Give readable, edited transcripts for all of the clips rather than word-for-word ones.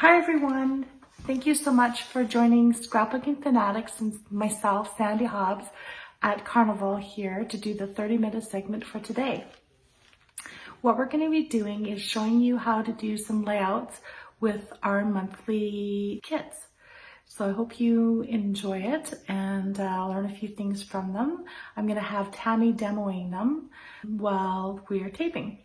Hi everyone! Thank you so much for joining Scrapbooking Fanatics and myself, Sandy Hobbs, at Carnival here to do the 30-minute segment for today. What we're going to be doing is showing you how to do some layouts with our monthly kits. So I hope you enjoy it and learn a few things from them. I'm going to have Tammy demoing them while we are taping.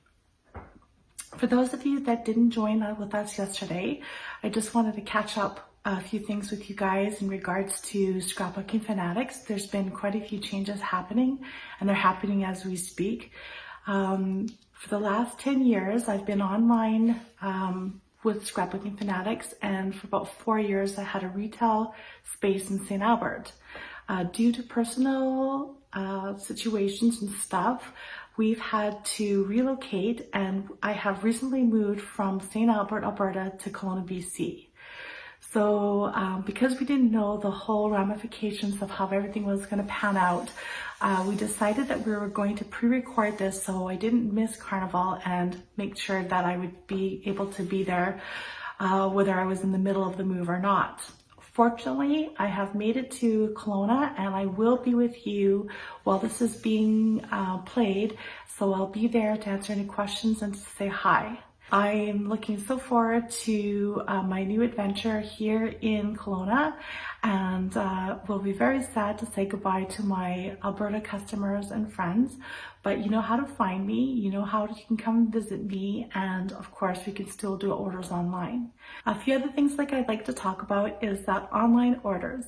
For those of you that didn't join with us yesterday, I just wanted to catch up a few things with you guys in regards to Scrapbooking Fanatics. There's been quite a few changes happening, and they're happening as we speak. For the last 10 years, I've been online with Scrapbooking Fanatics, and for about 4 years, I had a retail space in St. Albert. Due to personal situations and stuff, we've had to relocate, and I have recently moved from St. Albert, Alberta to Kelowna, BC. So because we didn't know the whole ramifications of how everything was going to pan out, we decided that we were going to pre-record this so I didn't miss Carnival and make sure that I would be able to be there whether I was in the middle of the move or not. Fortunately, I have made it to Kelowna and I will be with you while this is being played. So I'll be there to answer any questions and to say hi. I am looking so forward to my new adventure here in Kelowna, and will be very sad to say goodbye to my Alberta customers and friends, but you know how to find me, you know how you can come visit me, and of course we can still do orders online. A few other things like I'd like to talk about is that online orders.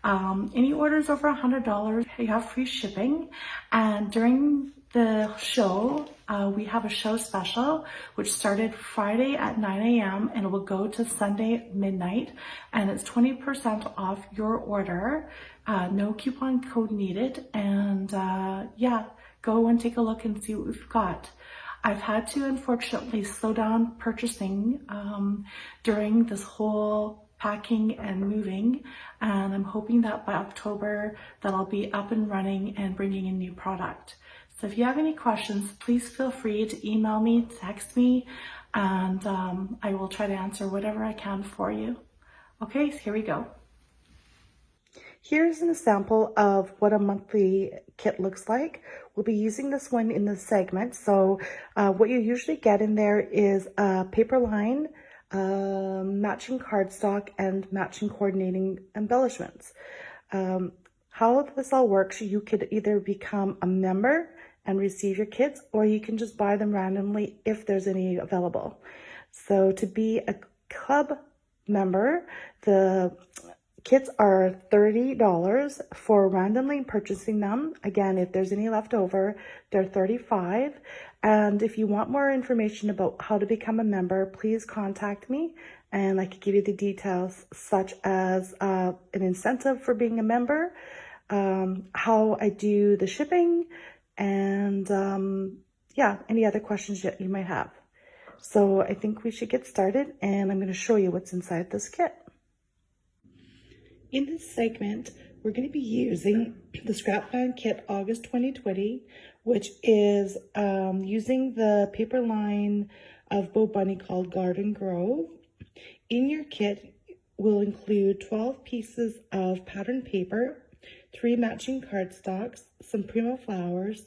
Any orders over $100, you have free shipping, and during the show, we have a show special which started Friday at 9 a.m. and it will go to Sunday at midnight, and it's 20% off your order. No coupon code needed, and yeah, go and take a look and see what we've got. I've had to unfortunately slow down purchasing during this whole packing and moving, and I'm hoping that by October that I'll be up and running and bringing in new product. So if you have any questions, please feel free to email me, text me, and I will try to answer whatever I can for you. Okay, so here we go. Here's an example of what a monthly kit looks like. We'll be using this one in this segment. So what you usually get in there is a paper line, matching cardstock, and matching coordinating embellishments. How this all works, you could either become a member and receive your kits, or you can just buy them randomly if there's any available. So to be a club member, the kits are $30 for randomly purchasing them. Again, if there's any left over, they're $35. And if you want more information about how to become a member, please contact me and I can give you the details, such as an incentive for being a member, how I do the shipping, and yeah, any other questions that you might have. So I think we should get started, and I'm going to show you what's inside this kit. In this segment, we're going to be using the ScrapFan Kit August 2020, which is using the paper line of Bo Bunny called Garden Grove. In your kit will include 12 pieces of patterned paper, 3 matching cardstocks, some Prima flowers,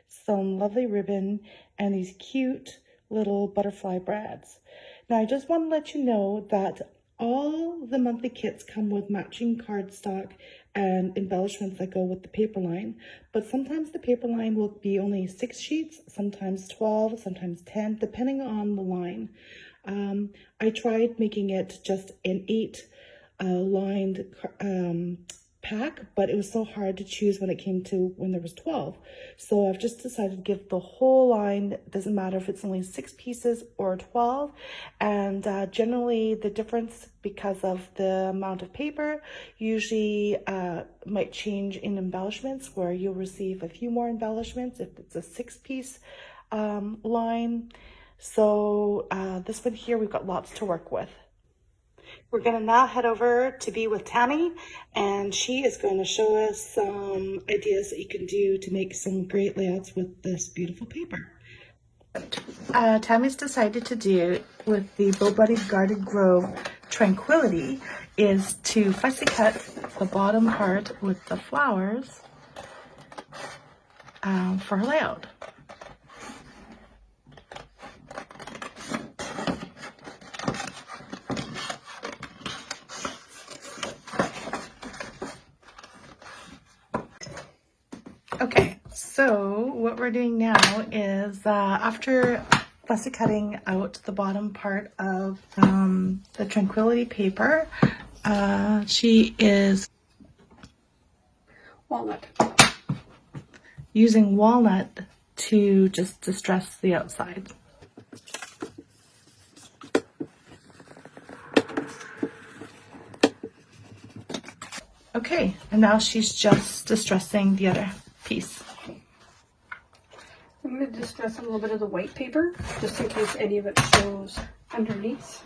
some lovely ribbon, and these cute little butterfly brads. Now I just want to let you know that all the monthly kits come with matching cardstock and embellishments that go with the paper line, but sometimes the paper line will be only 6 sheets, sometimes 12, sometimes 10, depending on the line. I tried making it just an 8 lined pack, but it was so hard to choose when there was 12. So I've just decided to give the whole line. It doesn't matter if it's only 6 pieces or 12. And generally the difference, because of the amount of paper, usually might change in embellishments, where you'll receive a few more embellishments if it's a 6-piece line. So this one here, we've got lots to work with. We're going to now head over to be with Tammy, and she is going to show us some ideas that you can do to make some great layouts with this beautiful paper. Tammy's decided to do with the Bo Bunny Garden Grove tranquility is to fussy cut the bottom part with the flowers for her layout. Okay, so what we're doing now is after fussy cutting out the bottom part of the Tranquility paper, she is using walnut to just distress the outside. Okay, and now she's just distressing the other piece. I'm going to distress a little bit of the white paper, just in case any of it shows underneath.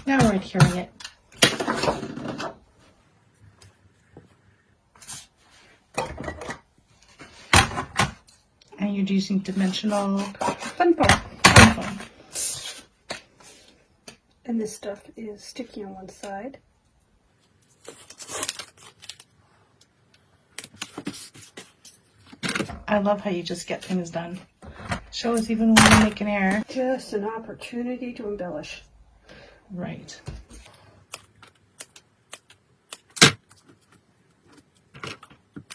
Now we're adhering it. And you're using dimensional Fun foam. foam. And this stuff is sticky on one side. I love how you just get things done. Show us even when you make an error. Just an opportunity to embellish. Right.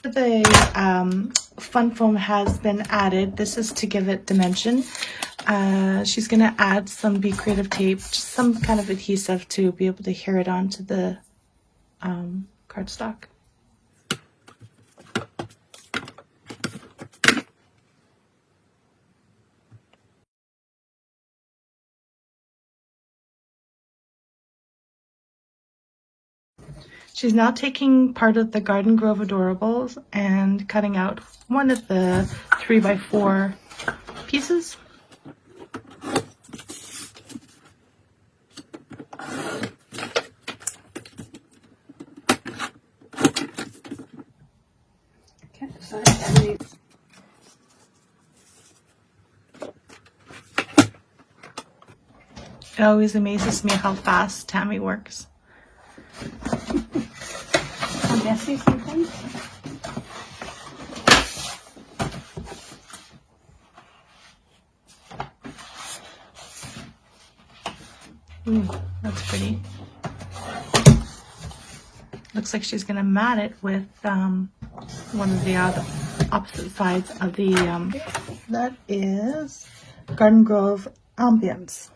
The fun foam has been added. This is to give it dimension. She's going to add some Be Creative tape, just some kind of adhesive to be able to adhere it onto the cardstock. She's now taking part of the Garden Grove Adorables and cutting out one of the 3x4 pieces. Can't decide how many. It always amazes me how fast Tammy works. Messy sometimes. Ooh, that's pretty. Looks like she's gonna mat it with one of the other opposite sides of the that is Garden Grove Ambience.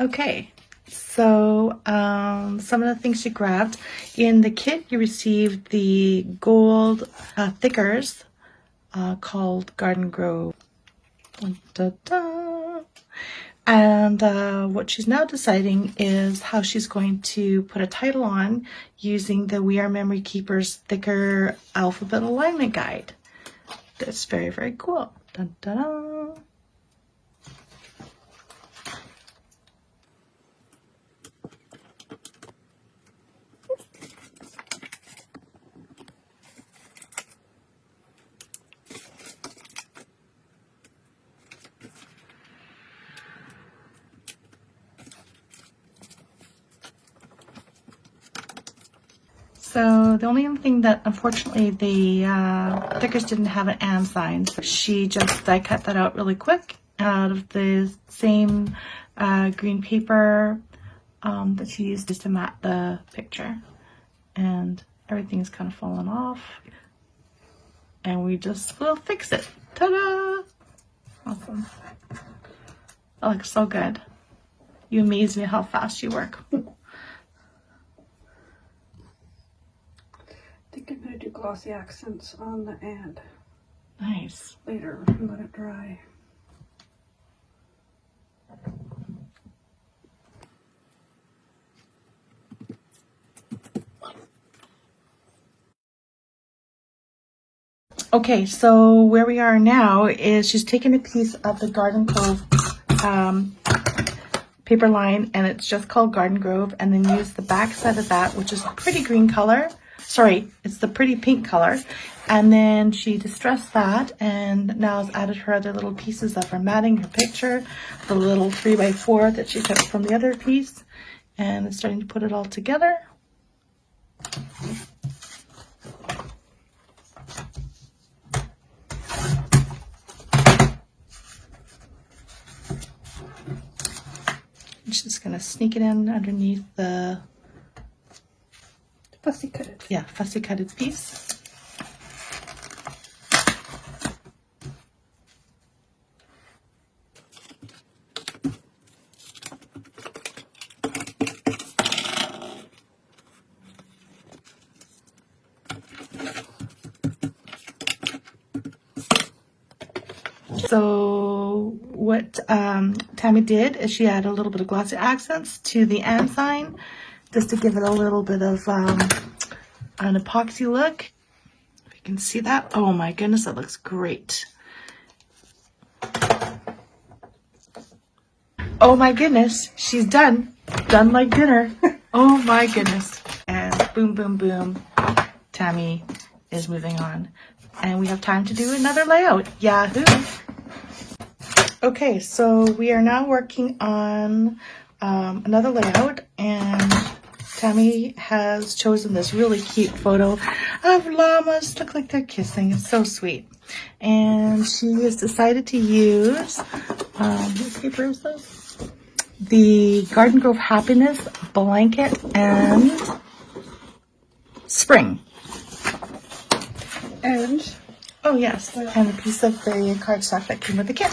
Okay, so some of the things you grabbed. In the kit, you received the gold thickers called Garden Grove. Dun, dun, dun. And what she's now deciding is how she's going to put a title on using the We Are Memory Keepers thicker alphabet alignment guide. That's very, very cool. Dun, dun, dun. So the only thing that unfortunately the thickers didn't have an and sign, so she just die cut that out really quick out of the same green paper that she used just to mat the picture, and everything's kind of fallen off, and we just will fix it. Ta-da! Awesome. That looks so good. You amaze me how fast you work. I think I'm going to do glossy accents on the and Nice. later and let it dry. Okay, so where we are now is she's taken a piece of the Garden Grove paper line, and it's just called Garden Grove, and then use the back side of that, which is a pretty green color. Sorry, it's the pretty pink color. And then she distressed that, and now has added her other little pieces of her matting, her picture, the little 3x4 that she took from the other piece, and is starting to put it all together. She's just gonna sneak it in underneath the Fussy cutted. yeah, fussy cutted piece. So what Tammy did is she added a little bit of glossy accents to the and sign, just to give it a little bit of an epoxy look. If you can see that, oh my goodness, that looks great. Oh my goodness, she's done like dinner. Oh my goodness. And boom, boom, boom, Tammy is moving on, and we have time to do another layout. Yahoo! Okay, so we are now working on another layout, and Tammy has chosen this really cute photo of llamas. Look like they're kissing. It's so sweet. And she has decided to use, what paper is this? The Garden Grove Happiness Blanket and Spring. And oh yes, and a piece of the cardstock that came with the kit.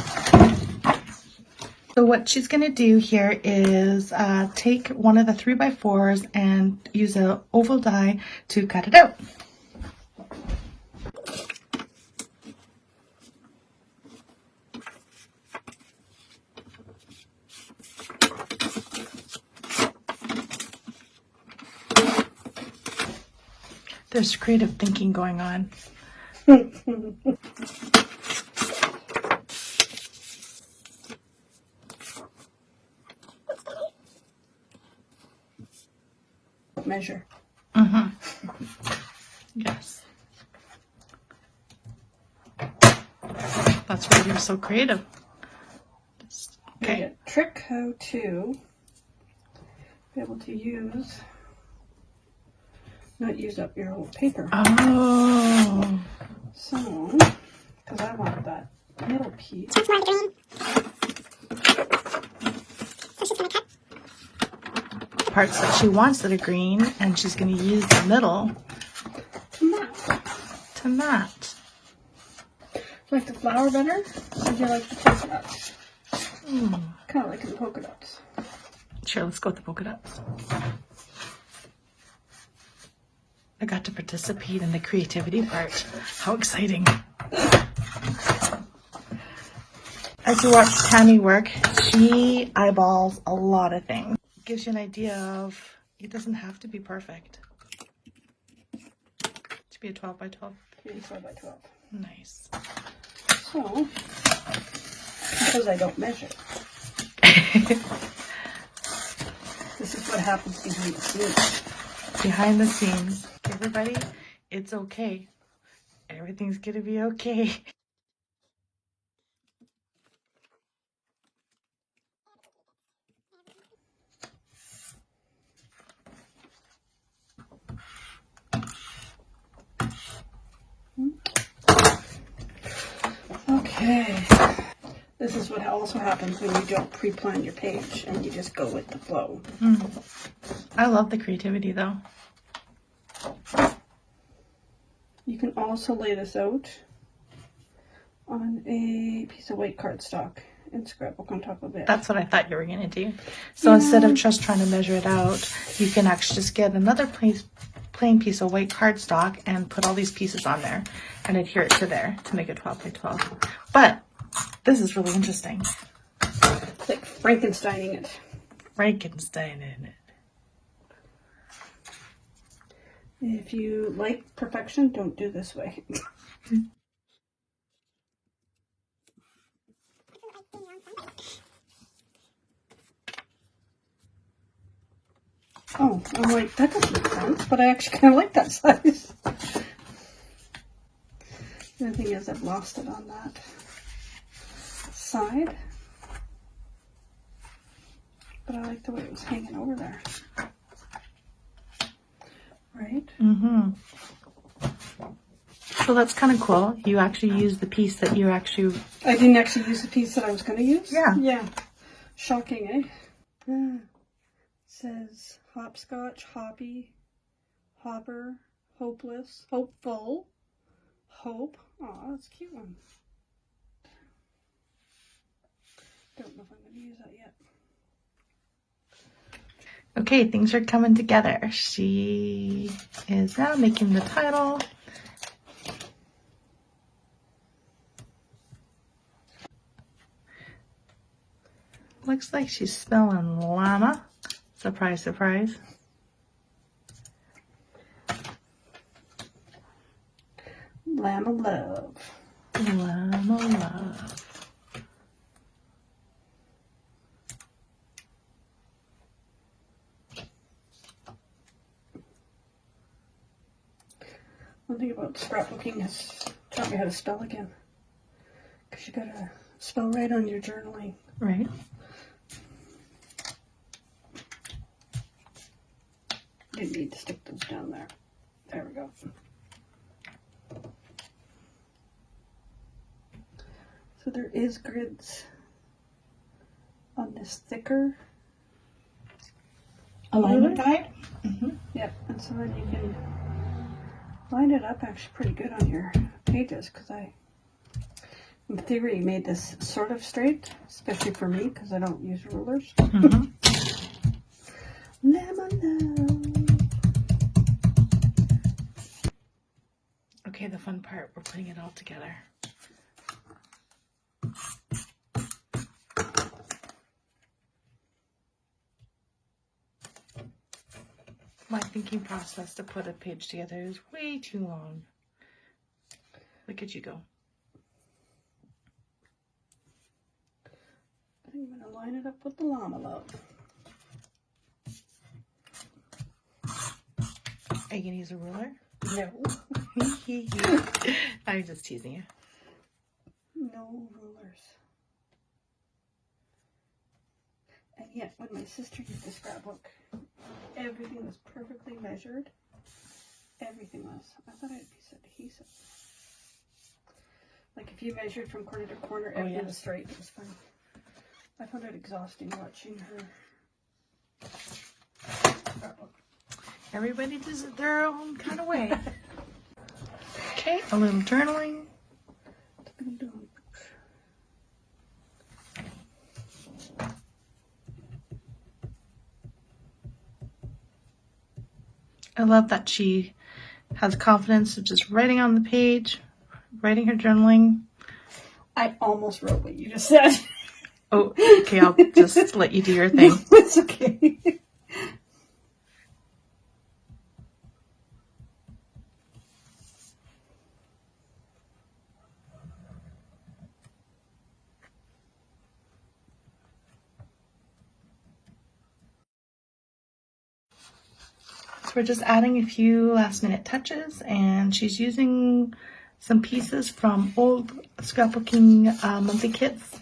So what she's going to do here is take one of the 3x4s and use an oval die to cut it out. There's creative thinking going on. measure. Yes. That's why you're so creative. Okay. Trick how to be able to not use up your whole paper. Oh. So, because I want that middle piece. So she's going to cut Parts that she wants that are green, and she's going to use the middle to mat. Like the flower better? Or do you like the polka dots? Kind of like the polka dots. Sure, let's go with the polka dots. I got to participate in the creativity part. How exciting. As you watch Tammy work, she eyeballs a lot of things. It gives you an idea of it doesn't have to be perfect. It should be a 12 by 12. Maybe 12 by 12. Nice. So, because I don't measure. This is what happens behind the scenes. Behind the scenes. Everybody, it's okay. Everything's gonna be okay. Okay. This is what also happens when you don't pre-plan your page and you just go with the flow. I love the creativity though. You can also lay this out on a piece of white cardstock and scrapbook on top of it. That's what I thought you were gonna do. So instead of just trying to measure it out, you can actually just get another plain piece of white cardstock and put all these pieces on there and adhere it to there to make it 12 by 12. But this is really interesting. It's like Frankensteining it. Frankenstein in it. If you like perfection, don't do this way. no. I'm like, that doesn't make sense, but I actually kind of like that size. The thing is, I've lost it on that side. But I like the way it was hanging over there. Right? Mm-hmm. So that's kind of cool. You actually use the piece that you actually... I didn't actually use the piece that I was going to use? Yeah. Yeah. Shocking, eh? It says hopscotch, hoppy, hopper, hopeless, hopeful, hope. Aw, that's a cute one. Don't know if I'm going to use that yet. Okay, things are coming together. She is now making the title. Looks like she's spelling llama. Surprise, surprise. Llama love. Llama love. One thing about scrapbooking is taught me how to spell again. Because you gotta spell right on your journaling. Right. Didn't need to stick those down there. There we go. So there is grids on this thicker Alignment ruler. guide? Mm-hmm. Yep, and so then you can line it up actually pretty good on your pages, because I, in theory, made this sort of straight, especially for me, because I don't use rulers. Mm-hmm. Lemon. Okay, the fun part, we're putting it all together. My thinking process to put a page together is way too long. Look at you go. I'm going to line it up with the llama love. Are you going to use a ruler? No. I'm just teasing you. No rulers. And yet, when my sister used the scrapbook, everything was perfectly measured. Everything was. I thought I had a piece of adhesive. Like if you measured from corner to corner, everything was straight. It was funny. I found it exhausting watching her scrapbook. Everybody does it their own kind of way. Okay, a little journaling. I love that she has confidence of just writing on the page, writing her journaling. I almost wrote what you just said. Oh, okay, I'll just let you do your thing. It's okay. So we're just adding a few last minute touches, and she's using some pieces from old scrapbooking monthly kits.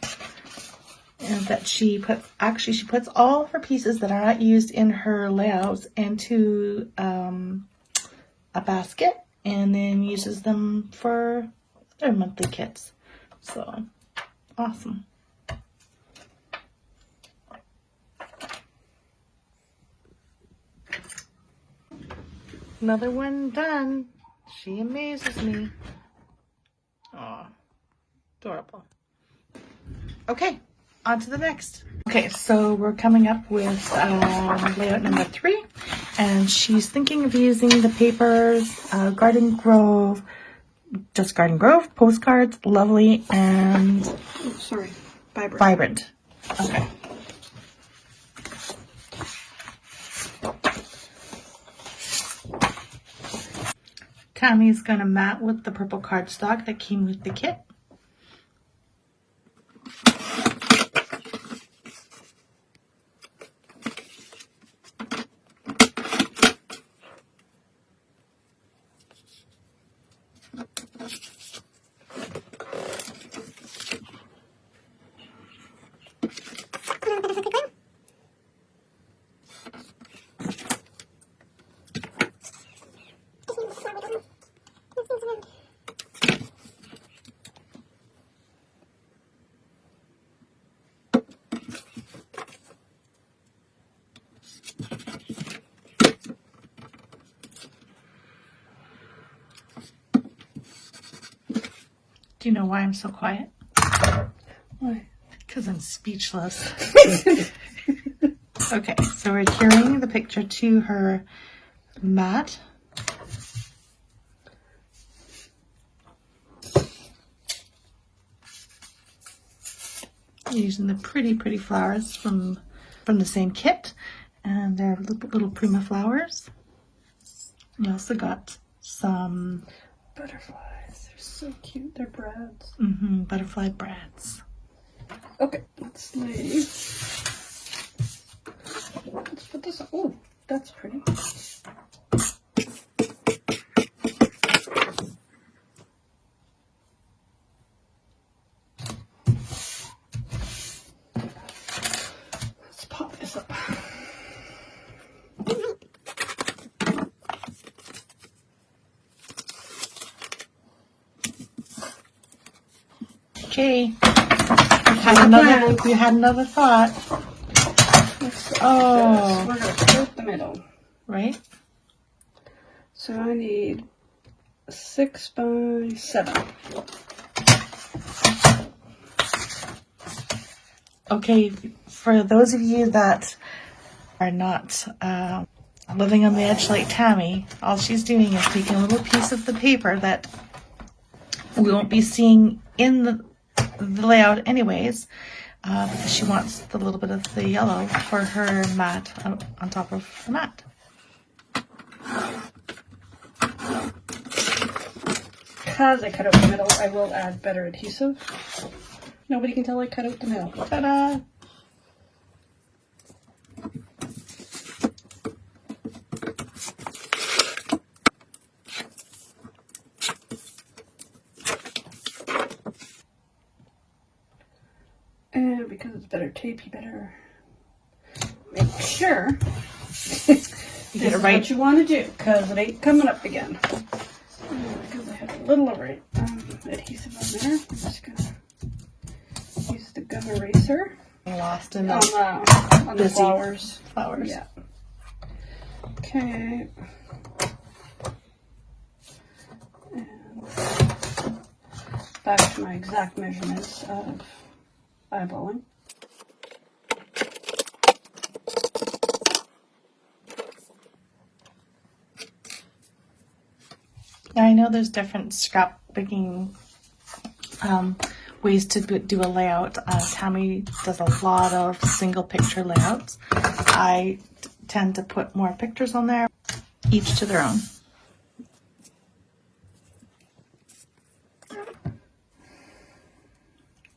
And that she puts all of her pieces that are not used in her layouts into a basket, and then uses them for their monthly kits. So awesome. Another one done. She amazes me. Aw, adorable. Okay, on to the next. Okay, so we're coming up with layout number 3, and she's thinking of using the papers, Garden Grove, just Garden Grove, postcards, lovely, and vibrant. Okay. Tammy's gonna mat with the purple cardstock that came with the kit. Do you know why I'm so quiet? Why? Because I'm speechless. Okay, so we're adhering the picture to her mat. Using the pretty flowers from the same kit, and they're little Prima flowers. We also got some Butterflies. They're so cute. They're brads. Butterfly brads. Okay, let's leave. Let's put this on. Oh, that's pretty. Let's pop this up. Okay, you had another thought. Oh, We're gonna coat the middle, right? so I need 6 by 7. Okay, for those of you that are not living on the edge like Tammy, all she's doing is taking a little piece of the paper that we won't be seeing in the layout anyways, because she wants the little bit of the yellow for her mat on top of the mat. Because I cut out the middle, I will add better adhesive. Nobody can tell I cut out the middle. Ta-da! And because it's better tape, you better make sure You get it right. what you want to do, because it ain't coming up again. Because I have a little adhesive on there. I'm just gonna use the gum eraser Lost in on the the flowers. flowers. Yeah. Okay. And back to my exact measurements of eyeballing. Yeah, I know there's different scrapbooking ways to do a layout. Tammy does a lot of single picture layouts. I tend to put more pictures on there, each to their own.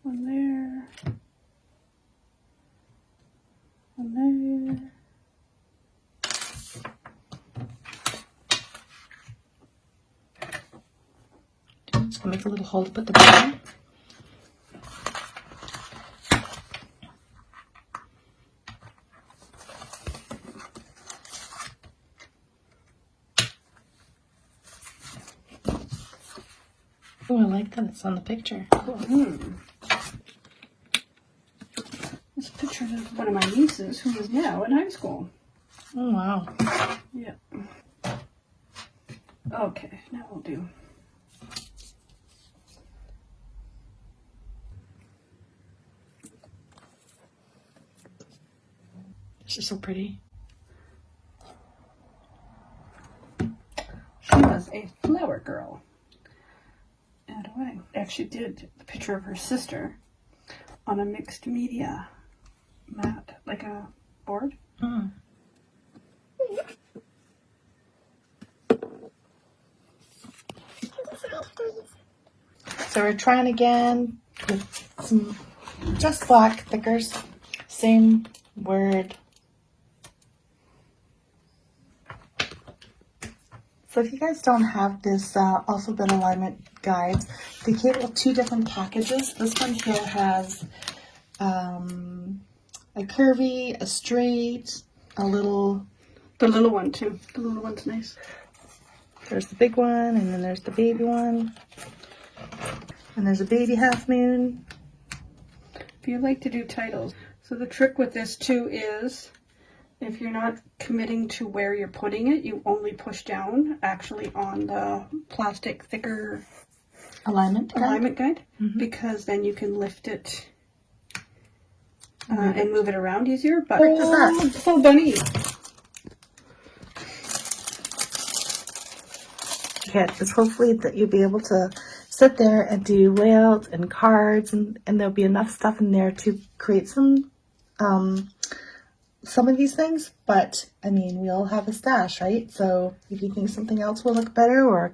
One there. One there. Just gonna make a little hole to put the book in. Oh, I like that it's on the picture. Cool. This picture of one of my nieces who is now in high school. Oh, wow. Yeah. Okay, now we'll do. It's just so pretty. She was a flower girl. And I actually did the picture of her sister on a mixed media mat, like a board. So we're trying again with some just black thickers, same word. So if you guys don't have this alphabet alignment guides, they came with 2 different packages. This one here has a curvy, a straight, a little. The little one too. The little one's nice. There's the big one, and then there's the baby one. And there's a baby half moon. If you like to do titles. So the trick with this too is, if you're not committing to where you're putting it, you only push down actually on the plastic thicker alignment guide, because then you can lift it and move it around easier. But so bunny. Kit is hopefully that you'll be able to sit there and do layouts and cards, and there'll be enough stuff in there to create some of these things. But I mean, we all have a stash, right? So if you think something else will look better, or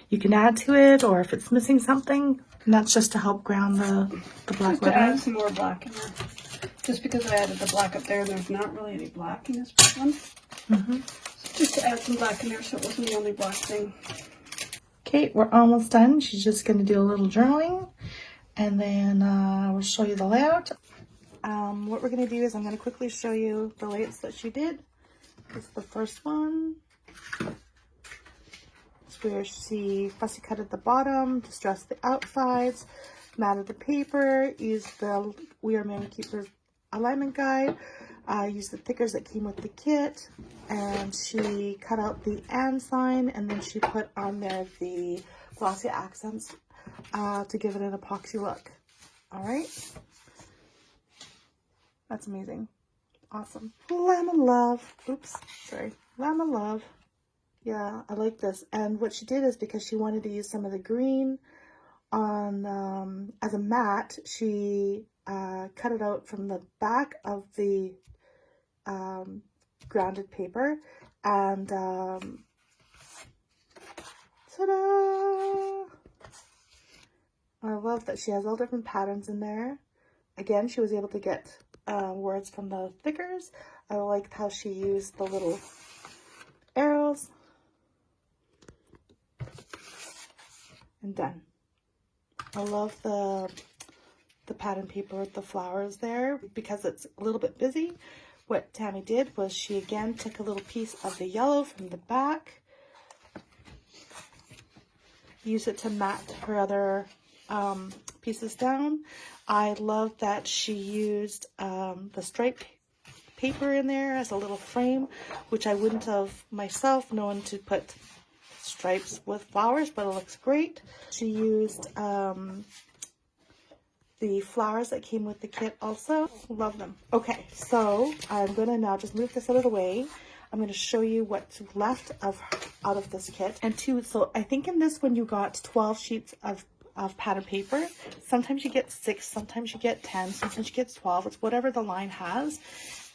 you can add to it, or if it's missing something, and that's just to help ground the black Just to add some more black in there. Just because I added the black up there, there's not really any black in this one. So just to add some black in there, so it wasn't the only black thing. Okay, we're almost done. She's just going to do a little journaling, and then we'll show you the layout. What we're going to do is I'm going to quickly show you the layouts that she did. This is the first one. It's where she fussy cutted the bottom, distressed the outsides, matted the paper, used the We Are Many Keepers alignment guide, used the thickers that came with the kit, and she cut out the and sign, and then she put on there the glossy accents to give it an epoxy look. All right. That's amazing. Awesome. Lemon Love. Oops, sorry. Lemon Love. Yeah, I like this. And what she did is, because she wanted to use some of the green on as a matte, she cut it out from the back of the grounded paper, and ta-da! I love that she has all different patterns in there. Again, she was able to get words from the thickers. I liked how she used the little arrows. And done. I love the pattern paper with the flowers there, because it's a little bit busy. What Tammy did was she again took a little piece of the yellow from the back, used it to mat her other pieces down. I love that she used the striped paper in there as a little frame, which I wouldn't have myself known to put stripes with flowers, but it looks great. She used the flowers that came with the kit also. Love them. Okay, so I'm gonna now just move this out of the way. I'm gonna show you what's left out of this kit. And so I think in this one you got 12 sheets of pattern paper. Sometimes you get 6, sometimes you get 10, sometimes you get 12. It's whatever the line has.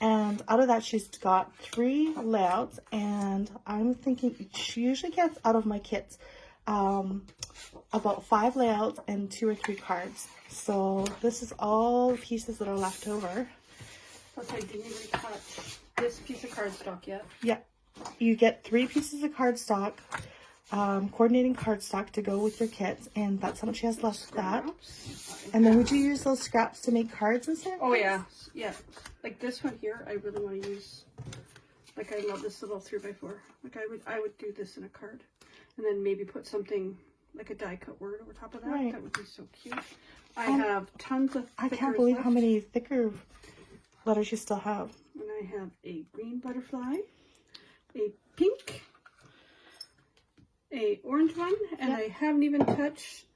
And out of that, she's got 3 layouts, and I'm thinking she usually gets out of my kits about 5 layouts and 2 or 3 cards. So this is all the pieces that are left over. Plus, I didn't even touch this piece of cardstock yet. Yeah, you get 3 pieces of cardstock, coordinating cardstock to go with your kits, and that's how much she has left of that. And then would you use those scraps to make cards and stuff? Oh yeah, yeah. Like this one here, I really want to use. Like, I love this little 3x4. Like, I would do this in a card, and then maybe put something like a die cut word over top of that. Right. That would be so cute. I have tons of. I can't believe how many thicker letters you still have. And I have a green butterfly, a pink, a orange one, and I haven't even touched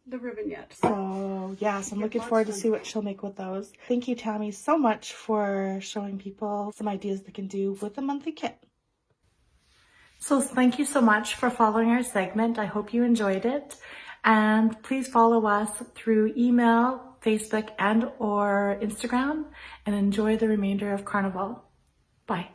the ribbon yet. So yes, I'm looking forward to see what she'll make with those. Thank you, Tammy, so much for showing people some ideas they can do with the monthly kit. So thank you so much for following our segment. I hope you enjoyed it. And please follow us through email, Facebook, and or Instagram, and enjoy the remainder of Carnival. Bye.